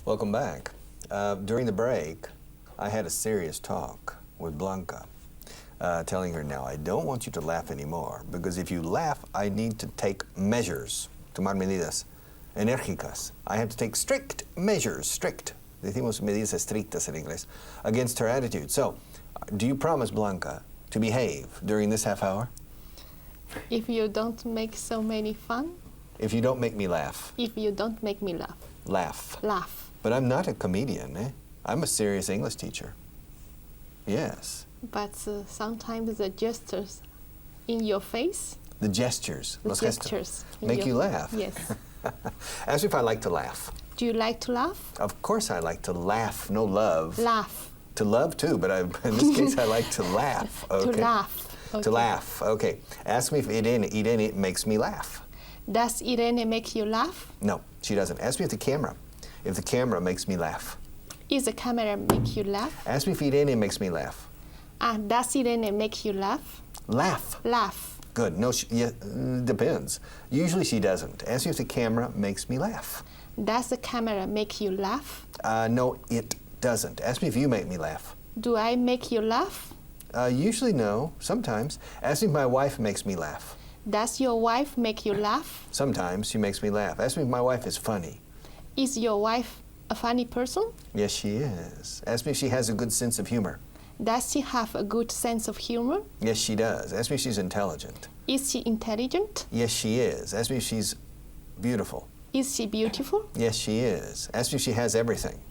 Welcome back. During the break, I had a serious talk with Blanca, telling her, now, I don't want you to laugh anymore, because if you laugh, I need to take measures, tomar medidas enérgicas. I have to take strict measures, strict, decimos medidas estrictas en inglés, against her attitude. So, do you promise, Blanca, to behave during this half hour? If you don't make so many fun. If you don't make me laugh. If you don't make me laugh. Laugh. Laugh. But I'm not a comedian, eh? I'm a serious English teacher. Yes. But sometimes the gestures in your face. The gestures. The gestures. Make you laugh. Yes. Ask me if I like to laugh. Do you like to laugh? Of course I like to laugh, no love. Laugh. To love too, but in this case I like to laugh. Okay. To laugh. Okay. To laugh, okay. Ask me if Irene makes me laugh. Does Irene make you laugh? No, she doesn't. Ask me if the camera makes me laugh. Is the camera make you laugh? Ask me if Irene makes me laugh. Does Irene make you laugh? Laugh. Laugh. Good. No, depends. Usually she doesn't. Ask me if the camera makes me laugh. Does the camera make you laugh? No, it doesn't. Ask me if you make me laugh. Do I make you laugh? Usually no, sometimes. Ask me if my wife makes me laugh. Does your wife make you laugh? Sometimes she makes me laugh. Ask me if my wife is funny. Is your wife a funny person? Yes, she is. Ask me if she has a good sense of humor. Does she have a good sense of humor? Yes, she does. Ask me if she's intelligent. Is she intelligent? Yes, she is. Ask me if she's beautiful. Is she beautiful? Yes, she is. Ask me if she has everything.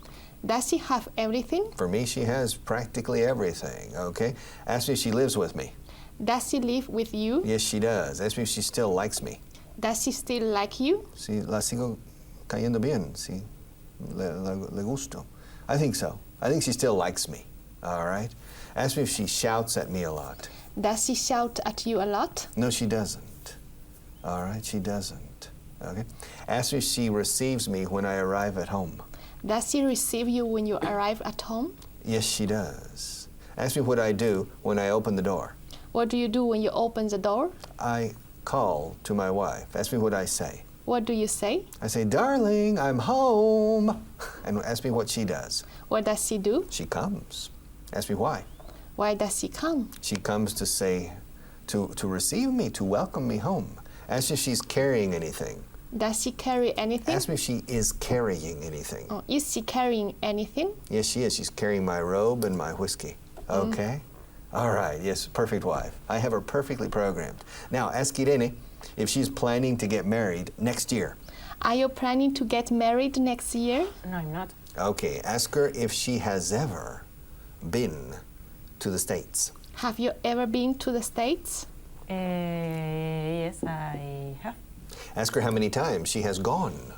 Does she have everything? For me, she has practically everything, okay? Ask me if she lives with me. Does she live with you? Yes, she does. Ask me if she still likes me. Does she still like you? Si la sigo cayendo bien, si le gusto. I think so. I think she still likes me, all right? Ask me if she shouts at me a lot. Does she shout at you a lot? No, she doesn't. All right, she doesn't. Okay? Ask me if she receives me when I arrive at home. Does she receive you when you arrive at home? Yes, she does. Ask me what I do when I open the door. What do you do when you open the door? I call to my wife. Ask me what I say. What do you say? I say, darling, I'm home. And ask me what she does. What does she do? She comes. Ask me why. Why does she come? She comes to say, to receive me, to welcome me home. Ask me if she's carrying anything. Does she carry anything? Ask me if she is carrying anything. Oh, is she carrying anything? Yes, she is. She's carrying my robe and my whiskey. Okay? All right. Yes, perfect wife. I have her perfectly programmed. Now, ask Irene if she's planning to get married next year. Are you planning to get married next year? No, I'm not. Okay. Ask her if she has ever been to the States. Have you ever been to the States? Yes, I have. Ask her how many times she has gone.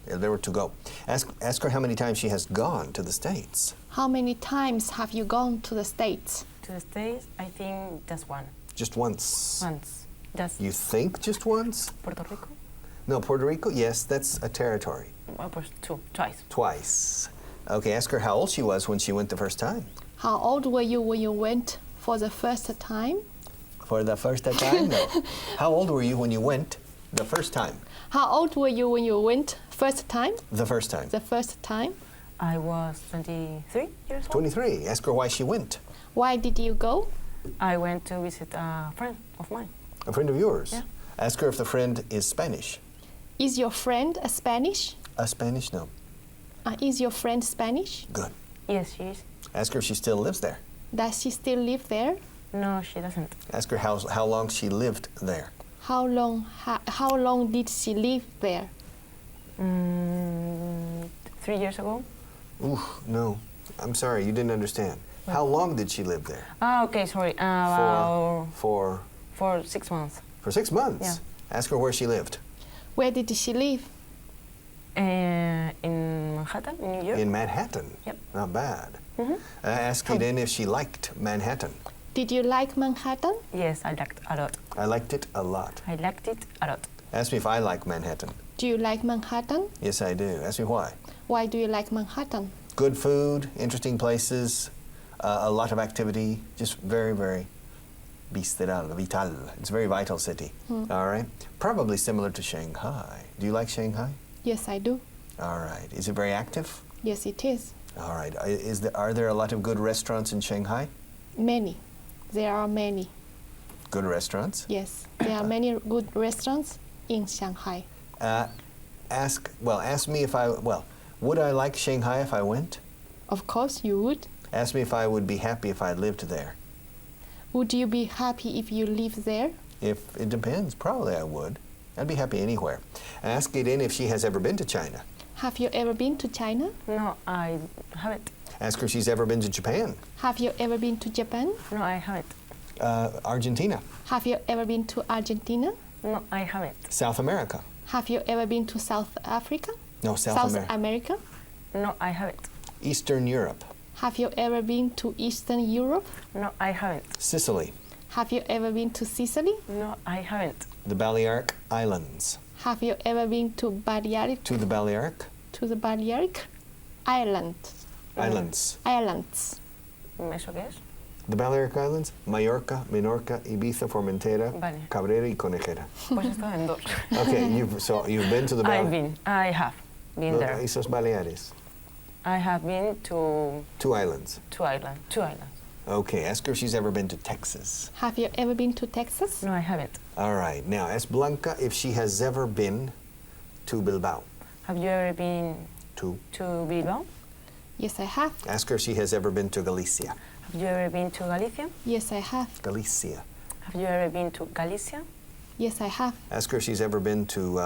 If there were to go. Ask her how many times she has gone to the States. How many times have you gone to the States? To the States, I think just one. Just once. Once. Just You think just once? Puerto Rico? No, Puerto Rico, yes, that's a territory. Well, twice. Twice. Okay, ask her how old she was when she went the first time. How old were you when you went for the first time? For the first time? No. How old were you when you went the first time? How old were you when you went first time? The first time. The first time? I was 23 years old. 23. Ask her why she went. Why did you go? I went to visit a friend of mine. A friend of yours? Yeah. Ask her if the friend is Spanish. Is your friend a Spanish? A Spanish? No. Is your friend Spanish? Good. Yes, she is. Ask her if she still lives there. Does she still live there? No, she doesn't. Ask her how long she lived there. How long did she live there? 3 years ago. Ooh, no. I'm sorry, you didn't understand. How long did she live there? Ah, okay, sorry. For 6 months. For 6 months? Yeah. Ask her where she lived. Where did she live? In Manhattan, in New York. In Manhattan? Yep. Not bad. Ask Irene if she liked Manhattan. Did you like Manhattan? Yes, I liked a lot. I liked it a lot. I liked it a lot. Ask me if I like Manhattan. Do you like Manhattan? Yes, I do. Ask me why. Why do you like Manhattan? Good food, interesting places, a lot of activity, just very, very vital. It's a very vital city. All right? Probably similar to Shanghai. Do you like Shanghai? Yes, I do. All right. Is it very active? Yes, it is. All right. Are there a lot of good restaurants in Shanghai? Many. There are many. Good restaurants? Yes, there are many good restaurants in Shanghai. Ask me if would I like Shanghai if I went? Of course you would. Ask me if I would be happy if I lived there. Would you be happy if you live there? If it depends, probably I would. I'd be happy anywhere. Ask Irene if she has ever been to China. Have you ever been to China? No, I haven't. Ask her if she's ever been to Japan. Have you ever been to Japan? No, I haven't. Argentina. Have you ever been to Argentina? No, I haven't. South America. Have you ever been to South Africa? No, South America? No, I haven't. Eastern Europe. Have you ever been to Eastern Europe? No, I haven't. Sicily. Have you ever been to Sicily? No, I haven't. The Balearic Islands. Have you ever been to Balearic? To the Balearic? To the Balearic Island. Islands. Islands. ¿Eso qué es? The Balearic Islands, Mallorca, Menorca, Ibiza, Formentera, Vale. Cabrera y Conejera. Pues he estado en dos. Okay, you've been to the I have been there. Islas Baleares. I have been to Two islands. two islands. Okay, ask her if she's ever been to Texas. Have you ever been to Texas? No, I haven't. All right, now ask Blanca if she has ever been to Bilbao. Have you ever been To. to Bilbao? Yes, I have. Ask her if she has ever been to Galicia. Have you ever been to Galicia? Yes, I have. Galicia. Have you ever been to Galicia? Yes, I have. Ask her if she's ever been to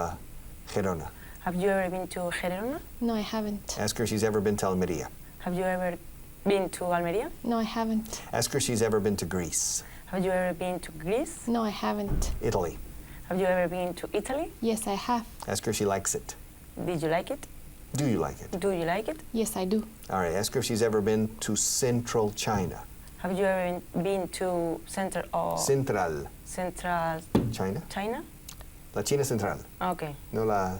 Gerona. Have you ever been to Gerona? No, I haven't. Ask her if she's ever been to Almeria. Have you ever been to Almeria? No, I haven't. Ask her if she's ever been to Greece. Have you ever been to Greece? No, I haven't. Italy. Have you ever been to Italy? Yes, I have. Ask her if she likes it. Did you like it? Do you like it? Do you like it? Yes, I do. All right, ask her if she's ever been to Central China. Have you ever been to Central Central China? China. La China Central. Ok. No la...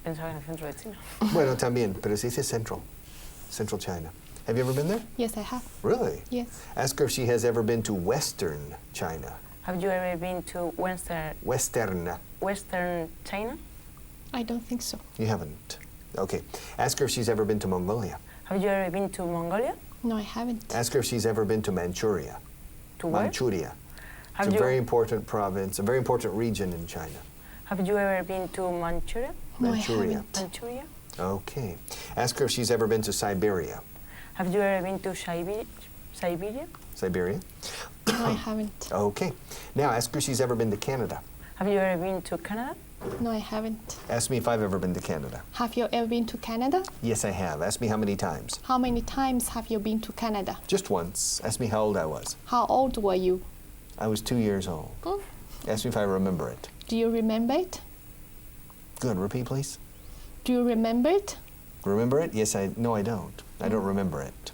Pensaba en el centro de China. Bueno, también, pero se dice Central. Central China. Have you ever been there? Yes, I have. Really? Yes. Ask her if she has ever been to Western China. Have you ever been to Western China? I don't think so. You haven't. Okay. Ask her if she's ever been to Mongolia. Have you ever been to Mongolia? No, I haven't. Ask her if she's ever been to Manchuria. To where? Manchuria. Have It's a you very important province, a very important region in China. Have you ever been to Manchuria? No, I Manchuria. haven't. Manchuria? Okay. Ask her if she's ever been to Siberia. Have you ever been to Siberia? Siberia? No, I haven't. Okay. Now ask her if she's ever been to Canada. Have you ever been to Canada? No, I haven't. Ask me if I've ever been to Canada. Have you ever been to Canada? Yes, I have. Ask me how many times. How many times have you been to Canada? Just once. Ask me how old I was. How old were you? I was 2 years old. Hmm? Ask me if I remember it. Do you remember it? Good. Repeat, please. Do you remember it? Remember it? Yes, no, I don't. I don't remember it.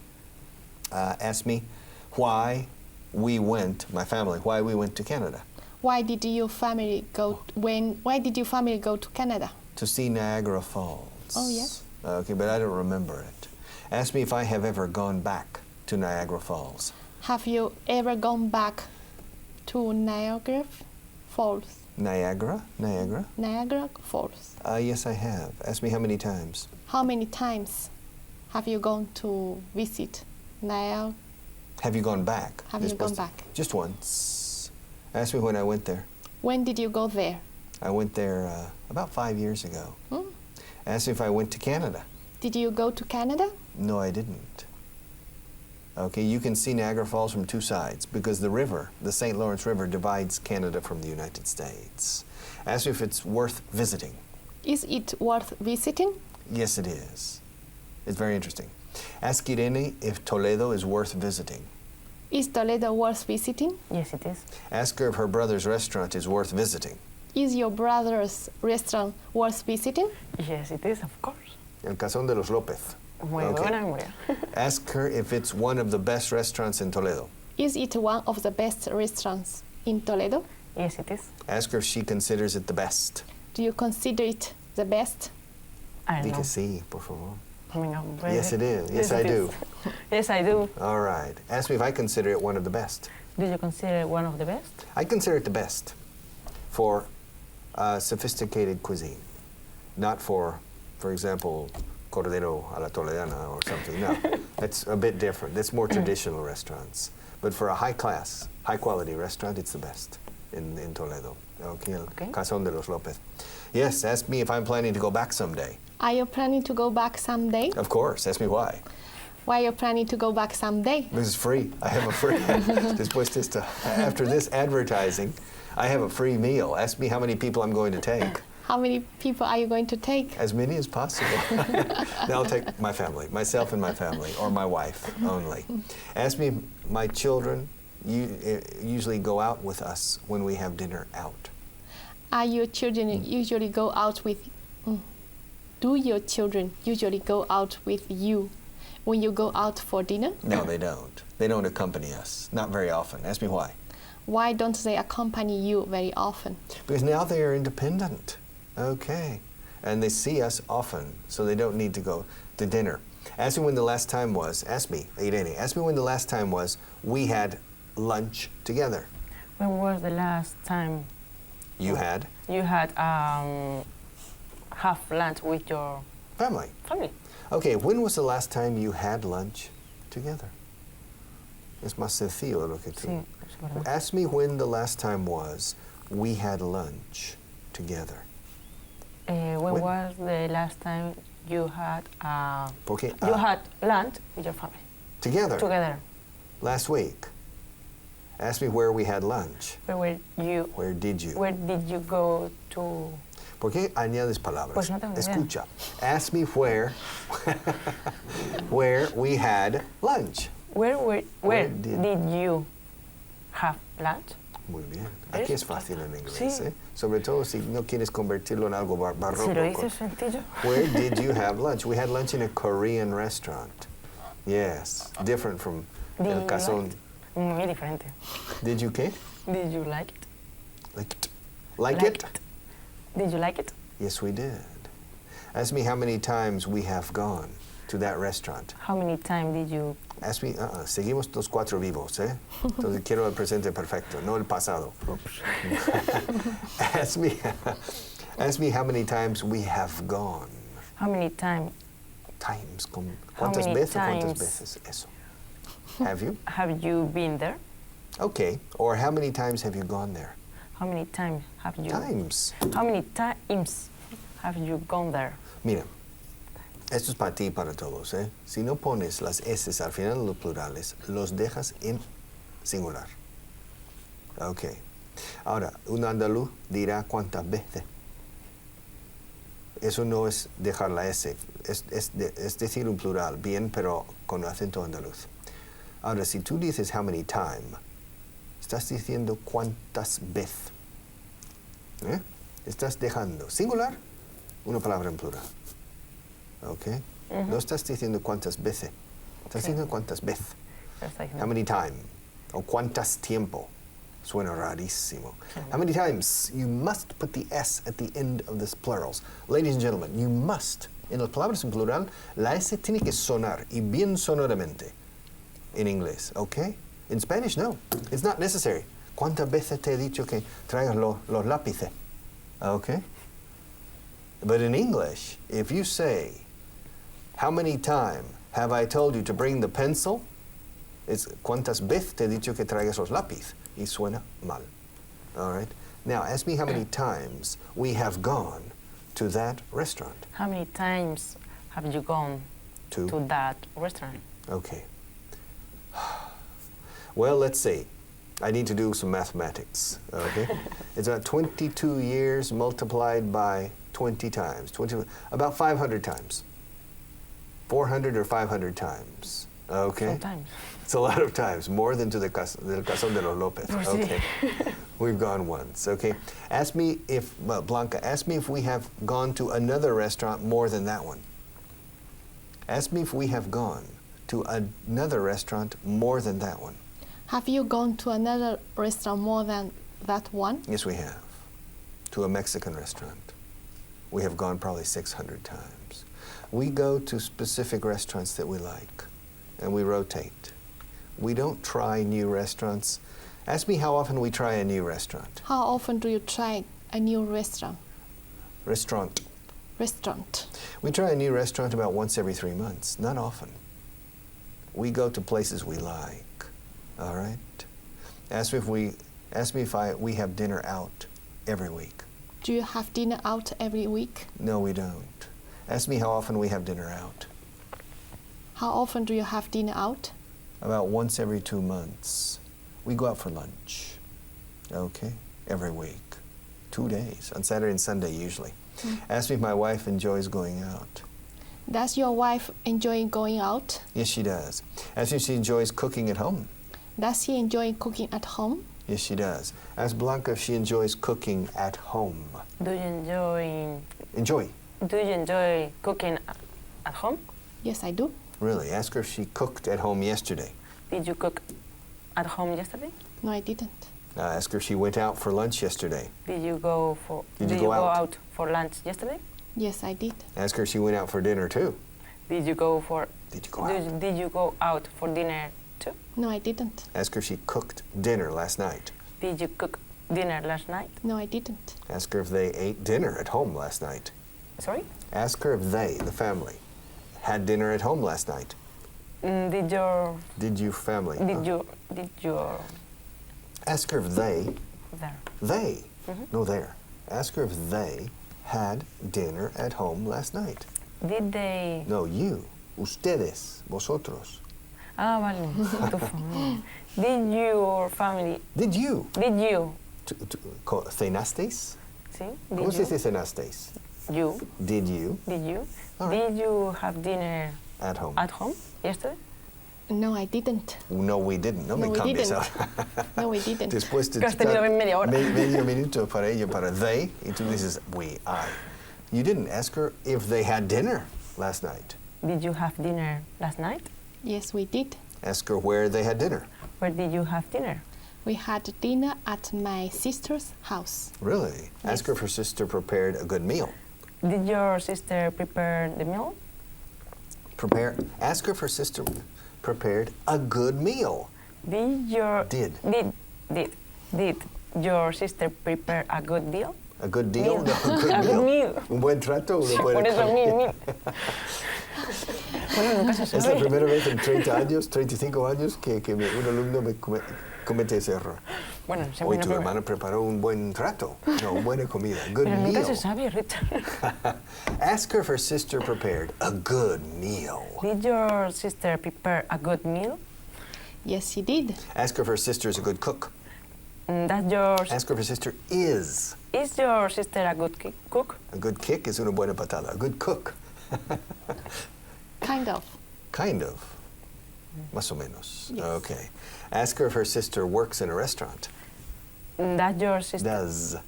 Ask me why we went, my family, why we went to Canada. Why did your family go to Canada? To see Niagara Falls. Oh, yes. Okay, but I don't remember it. Ask me if I have ever gone back to Niagara Falls. Have you ever gone back to Niagara Falls? Niagara? Niagara Falls. Yes, I have. Ask me how many times. How many times have you gone to visit Niagara? Have you gone back? Have you gone back? Just once. Ask me when I went there. When did you go there? I went there about 5 years ago. Hmm? Ask me if I went to Canada. Did you go to Canada? No, I didn't. Okay, you can see Niagara Falls from two sides because the river, the St. Lawrence River, divides Canada from the United States. Ask me if it's worth visiting. Is it worth visiting? Yes, it is. It's very interesting. Ask Irene if Toledo is worth visiting. Is Toledo worth visiting? Yes, it is. Ask her if her brother's restaurant is worth visiting. Is your brother's restaurant worth visiting? Yes, it is, of course. El Cazón de los López. Muy Okay. buena memoria. Ask her if it's one of the best restaurants in Toledo. Is it one of the best restaurants in Toledo? Yes, it is. Ask her if she considers it the best. Do you consider it the best? I don't Di know. que sí, por favor. Venga, pues, Yes, it is. Yes, I it do. is. Yes, I do. All right. Ask me if I consider it one of the best. Do you consider it one of the best? I consider it the best for sophisticated cuisine, not for example, cordero a la toledana or something. No, that's a bit different. That's more traditional restaurants. But for a high-class, high-quality restaurant, it's the best in Toledo. Okay, Okay. Cazón de los López. Yes, ask me if I'm planning to go back someday. Are you planning to go back someday? Of course, ask me why. Why are you planning to go back someday? This is free. I have a free, después de esto, after this advertising, I have a free meal. Ask me how many people I'm going to take. How many people are you going to take? As many as possible. Then I'll take my family, myself and my family, or my wife only. Ask me, my children usually go out with us when we have dinner out. Are your children usually go out with? Do your children usually go out with you when you go out for dinner? No, they don't. They don't accompany us. Not very often. Ask me why. Why don't they accompany you very often? Because now they are independent. Okay. And they see us often, so they don't need to go to dinner. Ask me when the last time was, ask me, Irene, ask me when the last time was we had lunch together. When was the last time You had? you had have lunch with your Family. family? Okay, when was the last time you had lunch together? Es más sencillo de lo que tú. Sí, es verdad. Ask me when the last time was we had lunch together. When When? was the last time you had Porque, you had lunch with your family together. together? Last week. Ask me where we had lunch. Where Where did you? go to? ¿Por qué añades palabras? Pues no tengo idea. Escucha. Ask me where where we had lunch. Where did- did you have lunch? Muy bien. ¿Ves? Aquí es fácil en inglés, Sí. ¿eh? Sobre todo si no quieres convertirlo en algo barroco. Si lo dices sencillo. Where did you have lunch? We had lunch in a Korean restaurant. Yes, different from Did El you Cazón. Muy diferente. Did you qué? Did you like it? Like it? Did you like it? Yes, we did. Ask me how many times we have gone to that restaurant. How many times did you? Ask me, seguimos los cuatro vivos, ¿eh? Entonces quiero el presente perfecto, no el pasado. ask me how many times we have gone. How many times Times, How ¿cuántas many veces? ¿Cuántas times? veces? Eso. Have you? have you been there? Okay. Or how many times have you gone there? How many times have you? Times. How many times have you gone there? Mira, esto es para ti y para todos, ¿eh? Si no pones las S al final de los plurales, los dejas en singular. Ok. Ahora, un andaluz dirá cuántas veces. Eso no es dejar la S, es decir un plural, bien, pero con acento andaluz. Ahora, si tú dices how many time, estás diciendo cuántas veces. ¿Eh? Estás dejando singular una palabra en plural. ¿Ok? No estás diciendo cuántas veces, estás diciendo cuántas veces. Just like How many time? O cuántas tiempo. Suena rarísimo. How many times? You must put the S at the end of the plurals. Ladies and gentlemen, you must. En las palabras en plural, la S tiene que sonar, y bien sonoramente, en inglés, ¿ok? In Spanish, no. It's not necessary. ¿Cuántas veces te he dicho que traigas los lápices? ¿Ok? But in English, if you say, how many times have I told you to bring the pencil? It's ¿cuántas veces te he dicho que traigas los lápices? Y suena mal. All right? Now, ask me how many times we have gone to that restaurant. How many times have you gone To? to that restaurant? Okay. Well, let's see. I need to do some mathematics, okay? It's about 22 years multiplied by 20 times. About 500 times. 400 or 500 times, okay? Sometimes. It's a lot of times, more than to del Cazón de los López. Pues sí. Okay, we've gone once. Okay, ask me if Blanca. Ask me if we have gone to another restaurant more than that one. Ask me if we have gone to another restaurant more than that one. Have you gone to another restaurant more than that one? Yes, we have. To a Mexican restaurant. We have gone probably 600 times. We go to specific restaurants that we like, and we rotate. We don't try new restaurants. Ask me how often we try a new restaurant. How often do you try a new restaurant? Restaurant. restaurant? We try a new restaurant about once every 3 months, not often. We go to places we like, all right? Ask me if we have dinner out every week. Do you have dinner out every week? No, we don't. Ask me how often we have dinner out. How often do you have dinner out? About once every 2 months. We go out for lunch, okay? Every week. 2 days, on Saturday and Sunday usually. Ask me if my wife enjoys going out. Does your wife enjoy going out? Yes, she does. Ask me if she enjoys cooking at home. Does she enjoy cooking at home? Yes, she does. Ask Blanca if she enjoys cooking at home. Do you enjoy Enjoy. Do you enjoy cooking at home? Yes, I do. Really. Ask her if she cooked at home yesterday. Did you cook at home yesterday? No, I didn't. Ask her if she went out for lunch yesterday. Did you go out? For lunch yesterday? Yes, I did. Ask her if she went out for dinner too. Did you go for Did you go out? Did you go out for dinner too? No, I didn't. Ask her if she cooked dinner last night. Did you cook dinner last night? No, I didn't. Ask her if they ate dinner at home last night. Sorry? Ask her if they, the family, had dinner at home last night. Did your Did you family? did your Ask her if they, there? they, no there. Ask her if they had dinner at home last night. Did they? No, you, ustedes, vosotros. Ah, vale. Tu familia. Did your family? Did you? Did you? ¿Cenasteis? See? ¿Cómo se dice cenasteis? You? Did you? Did you? All right. Did you have dinner At home. at home yesterday? No, I didn't. No, we didn't. No, No, me we cambies didn't. ahora. No, we didn't. Después de Que has tenido media hora. medio minuto para ella, para they, y tú dices we, I. You didn't ask her if they had dinner last night. Did you have dinner last night? Yes, we did. Ask her where they had dinner. Where did you have dinner? We had dinner at my sister's house. Really? Ask her if her sister prepared a good meal. Did your sister prepare the meal? Ask her if her sister prepared a good meal. Did your Did. Did your sister prepare a good deal? A good deal? Meal. No, a good A meal. good meal. Un buen trato. Una buena Por eso comida. mil. Bueno, nunca se Es la sabe. primera vez en 30 años, 35 años que un alumno me comete ese error. Bueno, siempre Hoy la tu primera. hermana preparó un buen trato. No, buena comida. Good Pero nunca se meal. sabe, Richard. Ask her if her sister prepared a good meal. Did your sister prepare a good meal? Yes, she did. Ask her if her sister is a good cook. That your Ask her if her sister is. Is your sister a good cook? A good kick is una buena patada. A good cook. Kind of. Kind of. Más o menos. Yes. Okay. Ask her if her sister works in a restaurant. That your sister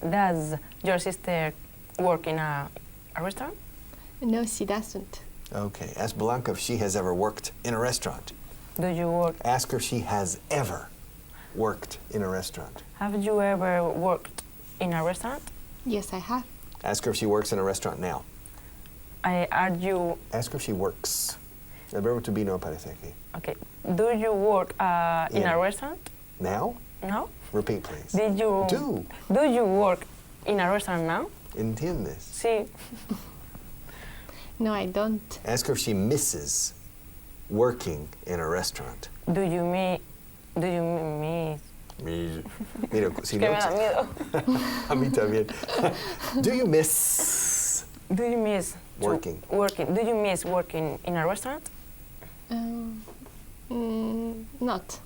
Does. your sister work in a restaurant? No, she doesn't. Okay. Ask Blanca if she has ever worked in a restaurant. Do you work? Ask her if she has ever worked in a restaurant. Have you ever worked in a restaurant? Yes, I have. Ask her if she works in a restaurant now. Are you Ask her if she works. El verbo to be no aparece aquí. okay? Do you work in Yeah. a restaurant? Now? No. Repeat, please. Did you Do. you work in a restaurant now? ¿Entiendes? Sí. No, I don't. Ask her if she misses working in a restaurant. Do you miss? Mira, si Que no, me da miedo. a mí también. Do you miss Do you miss to Working. Do you miss working in a restaurant? Not.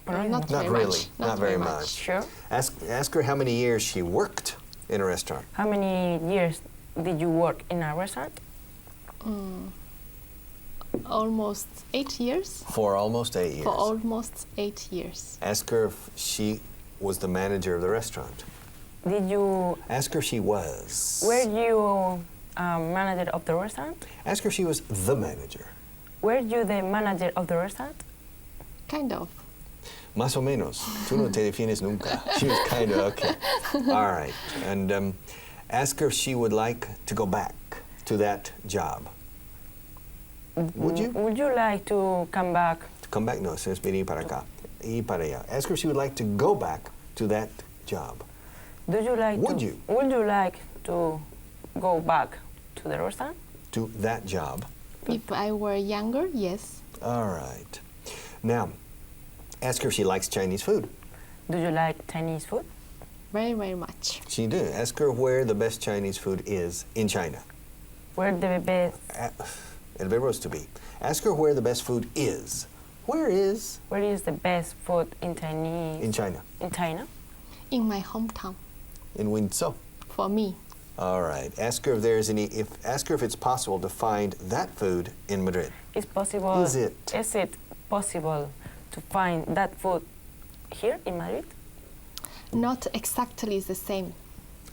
Bueno, Not Not very really. much. Not very much. Sure. Ask her how many years she worked in a restaurant. How many years did you work in a restaurant? Almost 8 years. For almost 8 years. For almost 8 years. Ask her if she was the manager of the restaurant. Did you Ask her if she was. were you manager of the restaurant? Ask her if she was the manager. Were you the manager of the restaurant? Kind of. Más o menos. Tú no te defines nunca. She was kind of okay. All right. And ask her if she would like to go back to that job. Would you? Would you like to come back? To come back? No, es venir para acá. Y para allá. Ask her if she would like to go back to that job. Do you like Would to, you? Would you like to go back to the restaurant? To that job. If I were younger, yes. All right. Now, ask her if she likes Chinese food. Do you like Chinese food? Very, very much. She do. Ask her where the best Chinese food is in China. Where the best? El verbo is to be. Ask her where the best food is. Where is? Where is the best food in Chinese? In China. In China? In my hometown, In Winzhou. for me. All right. Ask her if there's any. Ask her if it's possible to find that food in Madrid. Is possible? Is it? Is it possible to find that food here in Madrid? Not exactly the same.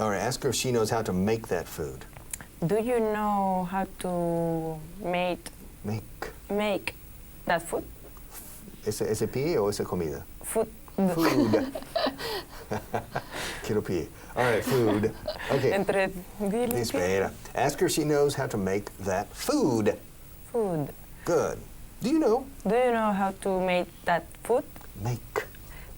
All right. Ask her if she knows how to make that food. Do you know how to make that food? ¿Ese pie o esa comida? Food. Food. Quiero pie. All right, food. Okay. Entre Espera. Ask her if she knows how to make that food. food. Good. Do you know? Do you know how to make that food? Make.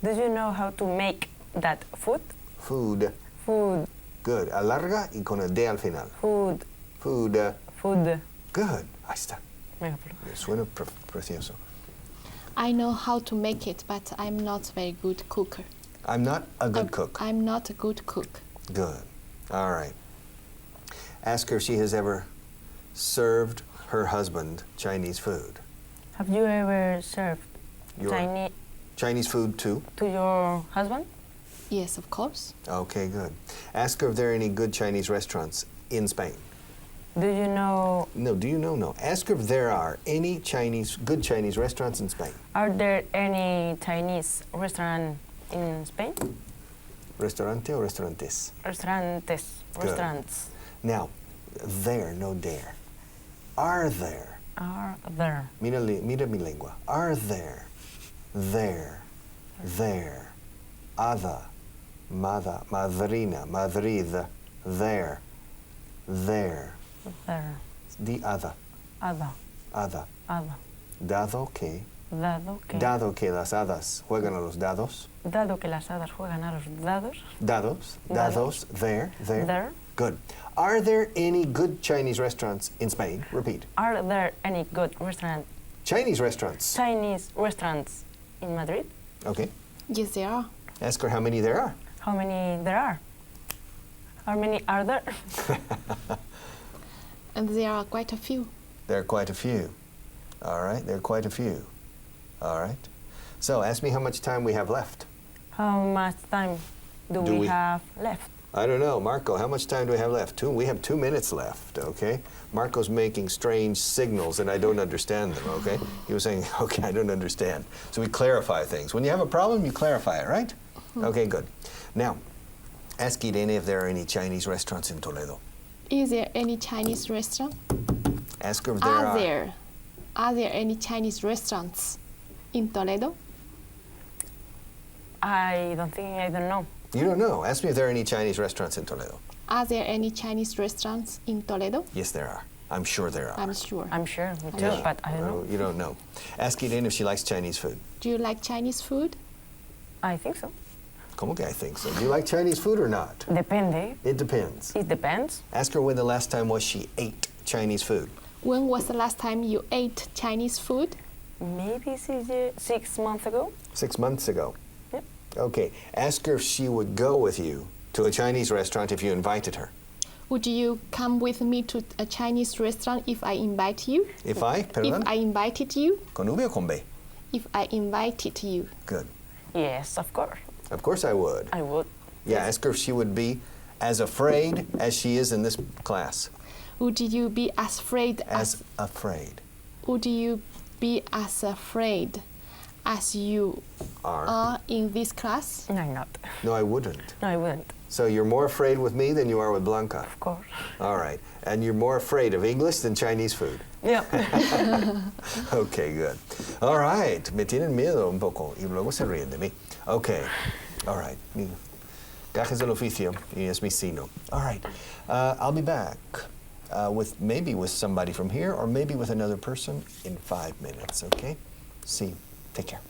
Do you know how to make that food? Food. Food. Good. Alarga y con el D al final. Food. Food. Food. Good. Ahí está. Venga, Suena precioso. I know how to make it, but I'm not very good cooker. I'm not a good cook. I'm not a good cook. Good. All right. Ask her if she has ever served her husband Chinese food. Have you ever served Your- Chinese food too? to your husband? Yes, of course. Okay, good. Ask her if there are any good Chinese restaurants in Spain. Do you know? No, do you know? No. Ask her if there are any good Chinese restaurants in Spain. Are there any Chinese restaurant in Spain? Restaurante o restaurantes? Restaurantes. Good. Restaurants. Now, there, no dare. Are there? Are there? Mira mi lengua. Are there? There. There. Ada. Mada. Madrina. Madrid. There. There. There. Di ada. Ada. Ada. Ada. Dado que. Dado que. Dado que las hadas juegan a los dados. Dado que las hadas juegan a los dados. Dados. Dados. Dados. There. There. There. Good. Are there any good Chinese restaurants in Spain? Repeat. Are there any good Chinese restaurants. Chinese restaurants in Madrid? Okay. Yes, there are. Ask her how many there are. How many there are? How many are there? And there are quite a few. There are quite a few. All right. There are quite a few. All right. So ask me how much time we have left. How much time do we have left? I don't know. Marco, how much time do we have left? We have 2 minutes left, okay? Marco's making strange signals and I don't understand them, okay? He was saying, okay, I don't understand. So we clarify things. When you have a problem, you clarify it, right? Okay, good. Now, ask Irene if there are any Chinese restaurants in Toledo. Is there any Chinese restaurant? Ask her if there are. Are there any Chinese restaurants in Toledo? I don't know. You don't know. Ask me if there are any Chinese restaurants in Toledo. Are there any Chinese restaurants in Toledo? Yes, there are. I'm sure there are. I'm sure. I'm sure, me too, Yeah. but I don't know. You don't know. Ask Irene if she likes Chinese food. Do you like Chinese food? I think so. Como que I think so. Do you like Chinese food or not? Depende. It depends. It depends. Ask her when the last time was she ate Chinese food. When was the last time you ate Chinese food? Maybe 6 months ago. 6 months ago. Yep. Okay. Ask her if she would go with you to a Chinese restaurant if you invited her. Would you come with me to a Chinese restaurant if I invite you? If I, perdón, If I invited you? con V o con B? If I invited you. Good. Yes, of course. Of course I would. I would. Yeah, ask her if she would be as afraid as she is in this class. Would you be as afraid As afraid. Would you be as afraid as you are in this class? No, I'm not. No, I wouldn't. No, I wouldn't. So you're more afraid with me than you are with Blanca. Of course. All right. And you're more afraid of English than Chinese food. Yeah. Okay, good. All right. Me tienen miedo un poco y luego se ríen de mí. Okay. All right. Gajes del oficio y es mi sino. All right. I'll be back maybe with somebody from here or maybe with another person in 5 minutes, okay? See you. Take care.